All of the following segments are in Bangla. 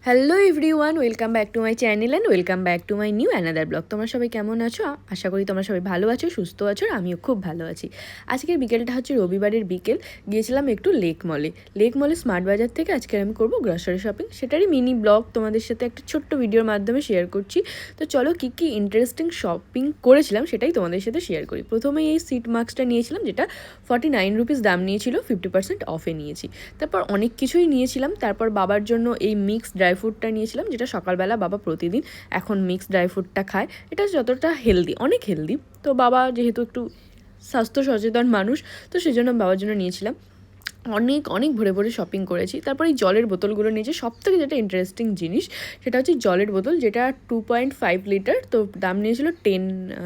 Hello everyone, welcome back to my channel and welcome back to my new another blog. তোমরা সবাই কেমন আছো? আশা করি তোমরা সবাই ভালো আছো, সুস্থ আছো, আর আমিও খুব ভালো আছি। আজকের বিকেলটা হচ্ছে রবিবারের বিকেল। গিয়েছিলাম একটু লেক মলে স্মার্ট বাজার থেকে আজকে আমি করবো গ্রসারি শপিং। সেটারই মিনি ব্লগ তোমাদের সাথে একটা ছোট্ট ভিডিওর মাধ্যমে শেয়ার করছি। তো চলো কী কী ইন্টারেস্টিং শপিং করেছিলাম সেটাই তোমাদের সাথে শেয়ার করি। প্রথমেই এই সিট মাস্কটা নিয়েছিলাম, যেটা 49 রুপিস দাম নিয়েছিল, 50% অফে নিয়েছি। তারপর অনেক কিছুই নিয়েছিলাম। তারপর বাবার জন্য এই মিক্স ড্রাই ফ্রুটটা নিয়েছিলাম, যেটা সকালবেলা বাবা প্রতিদিন এখন মিক্স ড্রাই ফ্রুটটা খায়। এটা যতটা হেলদি, অনেক হেলদি। তো বাবা যেহেতু একটু স্বাস্থ্য সচেতন মানুষ, তো সেই জন্য বাবার জন্য নিয়েছিলাম। অনেক অনেক ভরে ভরে শপিং করেছি। তারপর এই জলের বোতলগুলো নিয়েছি। সবথেকে যেটা ইন্টারেস্টিং জিনিস সেটা হচ্ছে জলের বোতল, যেটা 2.5 লিটার, তো দাম নিয়েছিল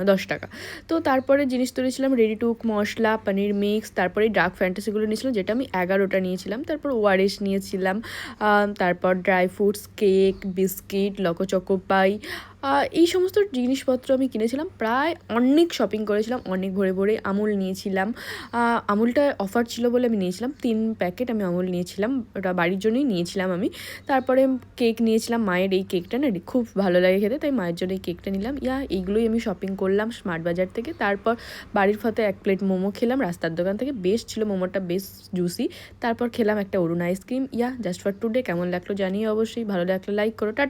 10 টাকা। তো তারপরে জিনিস তুলেছিলাম ready to cook masala, paneer mix, তারপরে ডার্ক ফ্যান্টাসিগুলো নিয়েছিলাম, যেটা আমি 11টা নিয়েছিলাম। তারপর ওয়ারেস নিয়েছিলাম, তারপর dry fruits, cake, biscuit, loco choco পাই, এই সমস্ত জিনিসপত্র আমি কিনেছিলাম। প্রায় অনেক শপিং করেছিলাম, অনেক ভরে ভরে। আমুল নিয়েছিলাম, আমুলটা অফার ছিল বলে আমি নিয়েছিলাম 3 প্যাকেট। আমি আমুল নিয়েছিলাম, ওটা বাড়ির জন্যই নিয়েছিলাম আমি। তারপরে কেক নিয়েছিলাম, মায়ের এই কেকটা না খুব ভালো লাগে খেতে, তাই মায়ের জন্য এই কেকটা নিলাম। এইগুলোই আমি শপিং করলাম স্মার্ট বাজার থেকে। তারপর বাড়ির ফতে 1 প্লেট মোমো খেলাম রাস্তার দোকান থেকে, বেশ ছিল মোমোটা, বেশ জুসি। তারপর খেলাম একটা অরুণ আইসক্রিম। Just for today. কেমন লাগলো জানিয়ে অবশ্যই, ভালো লাগলে লাইক করো।